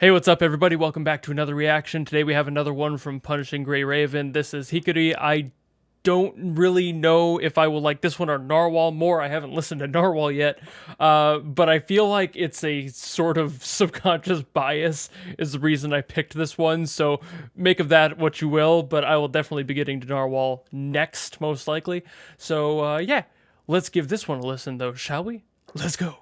Hey, what's up, everybody? Welcome back to another reaction. Today we have another one from Punishing Grey Raven. This is Hikari. I don't really know if I will like this one or Narwhal more. I haven't listened to Narwhal yet, but I feel like it's a sort of subconscious bias is the reason I picked this one, so make of that what you will, but I will definitely be getting to Narwhal next, most likely. So, yeah, let's give this one a listen, though, shall we? Let's go.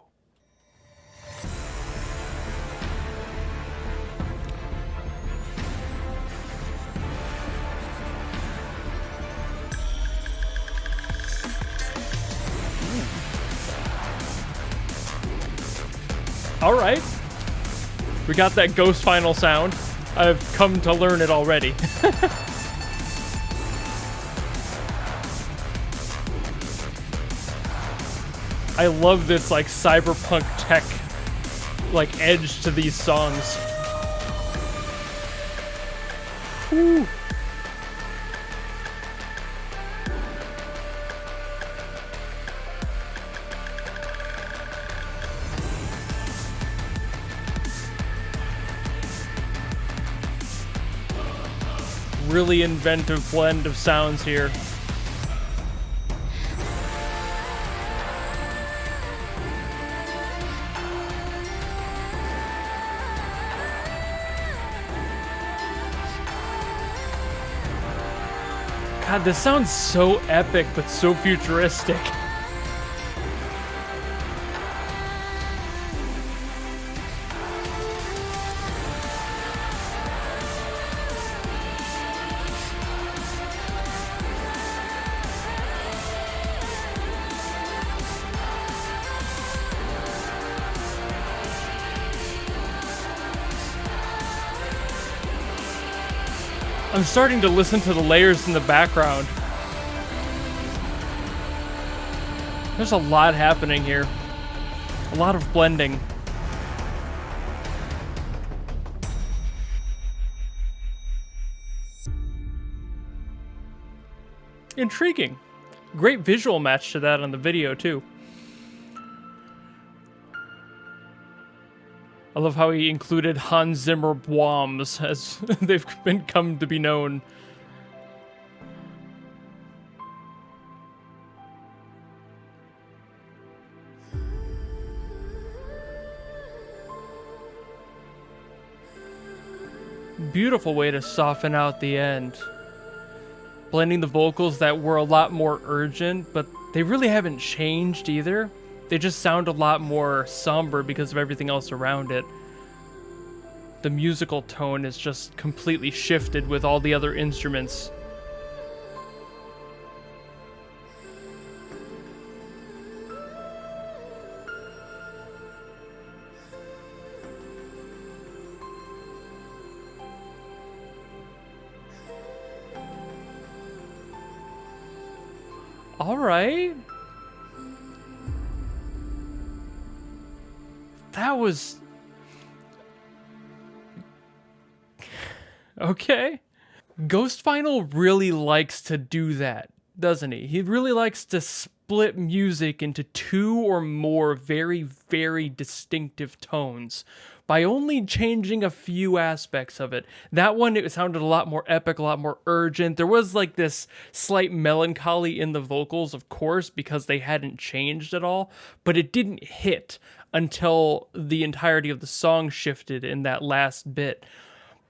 All right. We got that GhostFinal sound. I've come to learn it already. I love this like cyberpunk tech like edge to these songs. Woo. Really inventive blend of sounds here. God, this sounds so epic, but so futuristic. I'm starting to listen to the layers in the background. There's a lot happening here. A lot of blending. Intriguing. Great visual match to that on the video, too. I love how he included Hans Zimmer bombs as they've come to be known. Beautiful way to soften out the end. Blending the vocals that were a lot more urgent, but they really haven't changed either. They just sound a lot more somber because of everything else around it. The musical tone is just completely shifted with all the other instruments. All right. That was... okay. GhostFinal really likes to do that, doesn't he? He really likes to split music into two or more very, very distinctive tones by only changing a few aspects of it. That one, it sounded a lot more epic, a lot more urgent. There was like this slight melancholy in the vocals, of course, because they hadn't changed at all, but it didn't hit until the entirety of the song shifted in that last bit.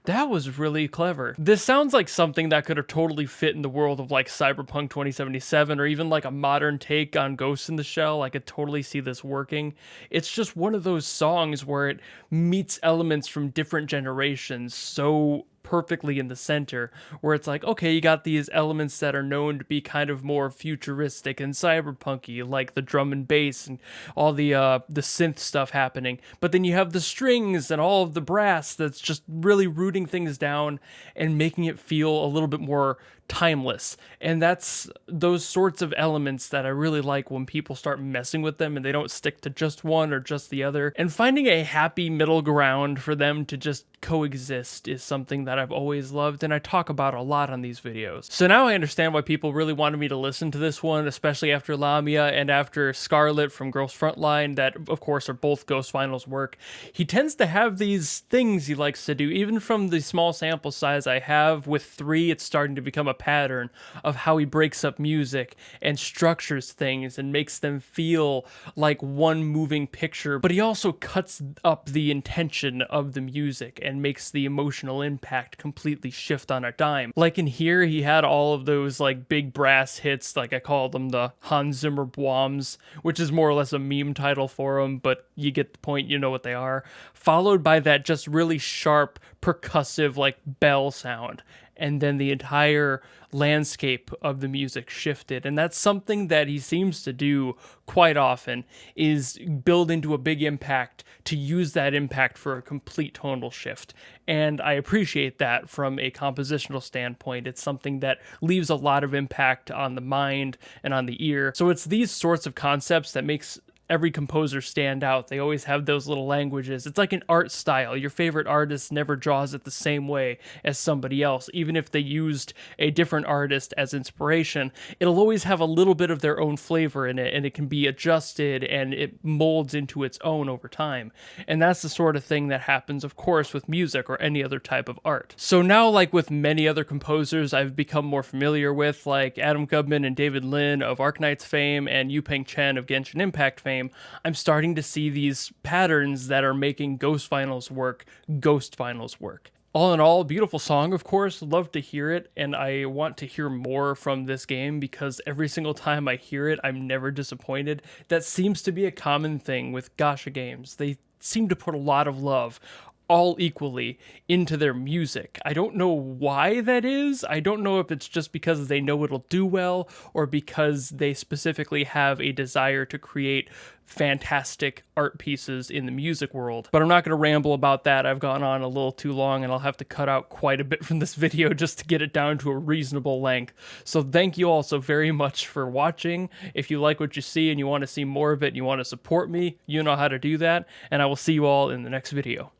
That was really clever. This sounds like something that could have totally fit in the world of like Cyberpunk 2077 or even like a modern take on Ghost in the Shell. I could totally see this working. It's just one of those songs where it meets elements from different generations so perfectly in the center, where it's like, okay, you got these elements that are known to be kind of more futuristic and cyberpunky, like the drum and bass and all the synth stuff happening, but then you have the strings and all of the brass that's just really rooting things down and making it feel a little bit more timeless. And that's those sorts of elements that I really like when people start messing with them and they don't stick to just one or just the other, and finding a happy middle ground for them to just coexist is something that I've always loved and I talk about a lot on these videos. So now I understand why people really wanted me to listen to this one, especially after Lamia and after Scarlet from Girls Frontline, that of course are both GhostFinal's work. He tends to have these things he likes to do. Even from the small sample size I have with 3, it's starting to become a pattern of how he breaks up music and structures things and makes them feel like one moving picture, but he also cuts up the intention of the music and makes the emotional impact completely shift on a dime. Like in here, he had all of those like big brass hits, like I call them the Hans Zimmer Bombs, which is more or less a meme title for them, but you get the point, you know what they are, followed by that just really sharp percussive like bell sound. And then the entire landscape of the music shifted. And that's something that he seems to do quite often, is build into a big impact to use that impact for a complete tonal shift. And I appreciate that from a compositional standpoint. It's something that leaves a lot of impact on the mind and on the ear. So it's these sorts of concepts that makes every composer stand out. They always have those little languages. It's like an art style. Your favorite artist never draws it the same way as somebody else. Even if they used a different artist as inspiration, it'll always have a little bit of their own flavor in it, and it can be adjusted and it molds into its own over time. And that's the sort of thing that happens, of course, with music or any other type of art. So now, like with many other composers I've become more familiar with, like Adam Gubman and David Lin of Arknights fame and Yupeng Chen of Genshin Impact fame, I'm starting to see these patterns that are making GhostFinal's work GhostFinal's work. All in all, beautiful song, of course. Love to hear it, and I want to hear more from this game because every single time I hear it, I'm never disappointed. That seems to be a common thing with gacha games. They seem to put a lot of love, all equally, into their music. I don't know why that is. I don't know if it's just because they know it'll do well or because they specifically have a desire to create fantastic art pieces in the music world. But I'm not going to ramble about that. I've gone on a little too long and I'll have to cut out quite a bit from this video just to get it down to a reasonable length. So thank you all so very much for watching. If you like what you see and you want to see more of it and you want to support me, you know how to do that. And I will see you all in the next video.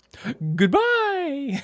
Goodbye!